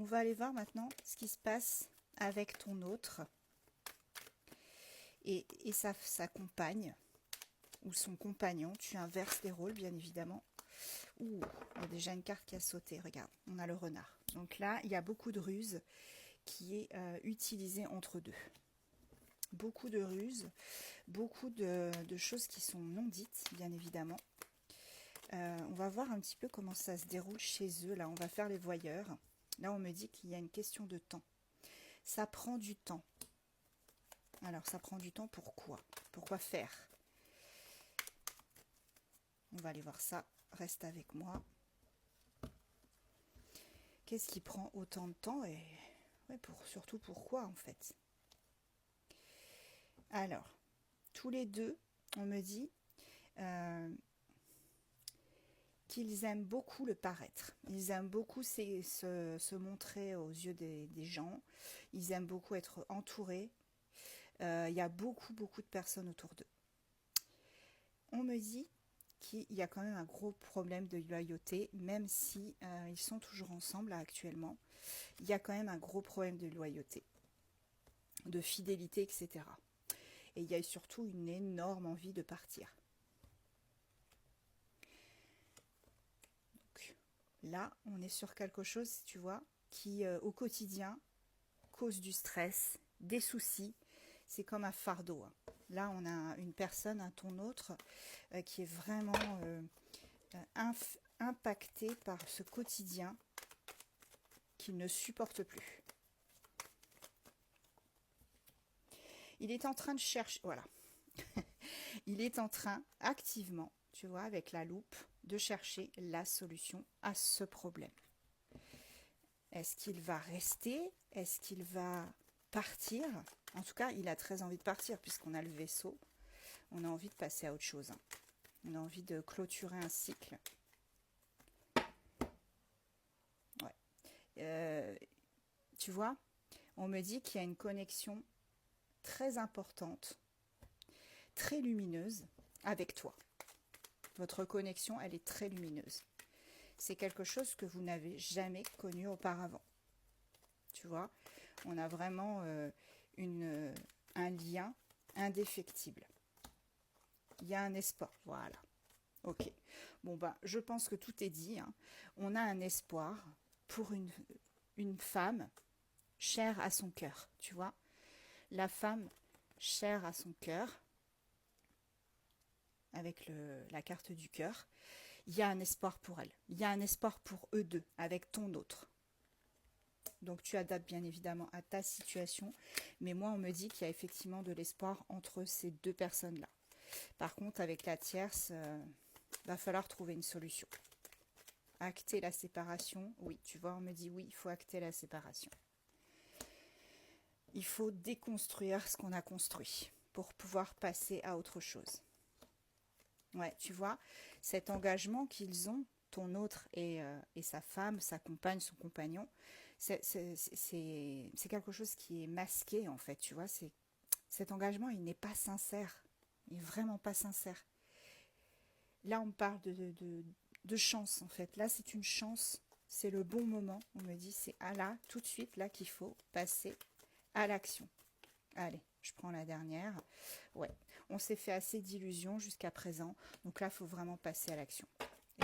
on va aller voir maintenant ce qui se passe avec ton autre et sa compagne ou son compagnon. Tu inverses les rôles, bien évidemment. Ouh, il y a déjà une carte qui a sauté, regarde, on a le renard. Donc là, il y a beaucoup de ruses qui est utilisée entre deux. Beaucoup de ruses, beaucoup de choses qui sont non dites, bien évidemment. On va voir un petit peu comment ça se déroule chez eux. Là, on va faire les voyeurs. Là, on me dit qu'il y a une question de temps. Ça prend du temps. Alors, ça prend du temps, pourquoi? Pourquoi faire? On va aller voir ça. Reste avec moi. Qu'est-ce qui prend autant de temps et ouais, surtout pourquoi, en fait? Alors, tous les deux, on me dit qu'ils aiment beaucoup le paraître. Ils aiment beaucoup se montrer aux yeux des gens. Ils aiment beaucoup être entourés. Il y a beaucoup de personnes autour d'eux. On me dit qu'il y a quand même un gros problème de loyauté, même si ils sont toujours ensemble là, actuellement. Il y a quand même un gros problème de loyauté, de fidélité, etc. Et il y a surtout une énorme envie de partir. Donc, là, on est sur quelque chose, tu vois, qui au quotidien cause du stress, des soucis. C'est comme un fardeau. Hein. Là, on a une personne, un ton autre, qui est vraiment impacté par ce quotidien qu'il ne supporte plus. Il est en train de chercher, voilà, il est en train activement, tu vois, avec la loupe, de chercher la solution à ce problème. Est-ce qu'il va rester? Est-ce qu'il va partir? En tout cas, il a très envie de partir puisqu'on a le vaisseau. On a envie de passer à autre chose. Hein. On a envie de clôturer un cycle. Ouais. Tu vois, on me dit qu'il y a une connexion très importante, très lumineuse avec toi. Votre connexion, elle est très lumineuse. C'est quelque chose que vous n'avez jamais connu auparavant. Tu vois, on a vraiment un lien indéfectible. Il y a un espoir, voilà. Ok. Bon, ben, je pense que tout est dit. Hein. On a un espoir pour une femme chère à son cœur, tu vois. La femme chère à son cœur, avec la carte du cœur, il y a un espoir pour elle. Il y a un espoir pour eux deux, avec ton autre. Donc tu adaptes bien évidemment à ta situation, mais moi on me dit qu'il y a effectivement de l'espoir entre ces deux personnes-là. Par contre, avec la tierce, va falloir trouver une solution. Acter la séparation, oui, tu vois, on me dit oui, il faut acter la séparation. Il faut déconstruire ce qu'on a construit pour pouvoir passer à autre chose. Ouais, tu vois, cet engagement qu'ils ont, ton autre et sa femme, sa compagne, son compagnon, c'est quelque chose qui est masqué en fait, tu vois. Cet engagement, il n'est pas sincère. Il n'est vraiment pas sincère. Là, on me parle de chance en fait. Là, c'est une chance. C'est le bon moment. On me dit, c'est là, tout de suite, là qu'il faut passer à l'action. Allez, je prends la dernière. Ouais, on s'est fait assez d'illusions jusqu'à présent. Donc là, il faut vraiment passer à l'action.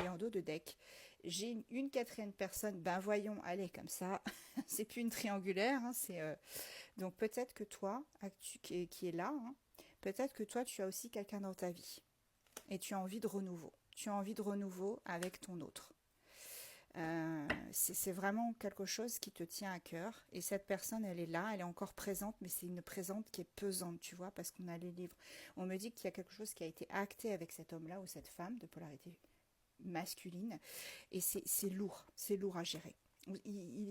Et en dos de deck, j'ai une quatrième personne. Ben voyons, allez, comme ça. C'est plus une triangulaire. Hein, donc peut-être que toi, qui est là, hein, peut-être que toi, tu as aussi quelqu'un dans ta vie. Et tu as envie de renouveau. Tu as envie de renouveau avec ton autre. C'est vraiment quelque chose qui te tient à cœur. Et cette personne, elle est là, elle est encore présente, mais c'est une présente qui est pesante, tu vois, parce qu'on a les livres. On me dit qu'il y a quelque chose qui a été acté avec cet homme-là ou cette femme de polarité masculine. Et c'est lourd à gérer.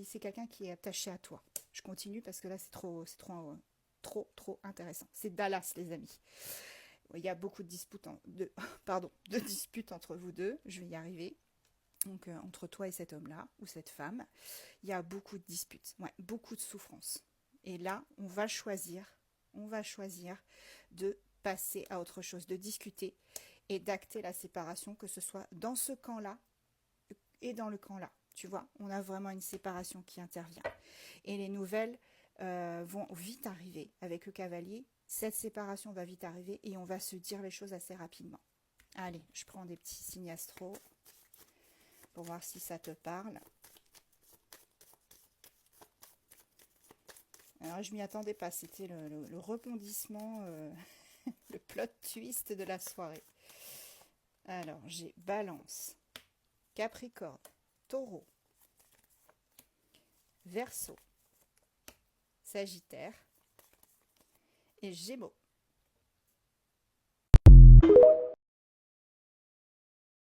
C'est quelqu'un qui est attaché à toi. Je continue parce que là, c'est trop intéressant. C'est Dallas, les amis. Il y a beaucoup de disputes, de disputes entre vous deux. Je vais y arriver. Donc, entre toi et cet homme-là, ou cette femme, il y a beaucoup de disputes, ouais, beaucoup de souffrances. Et là, on va choisir de passer à autre chose, de discuter et d'acter la séparation, que ce soit dans ce camp-là et dans le camp-là. Tu vois, on a vraiment une séparation qui intervient. Et les nouvelles vont vite arriver avec le cavalier. Cette séparation va vite arriver et on va se dire les choses assez rapidement. Allez, je prends des petits signes astro pour voir si ça te parle. Alors, je m'y attendais pas. C'était le rebondissement, le plot twist de la soirée. Alors, j'ai Balance, Capricorne, Taureau, Verseau, Sagittaire et Gémeaux.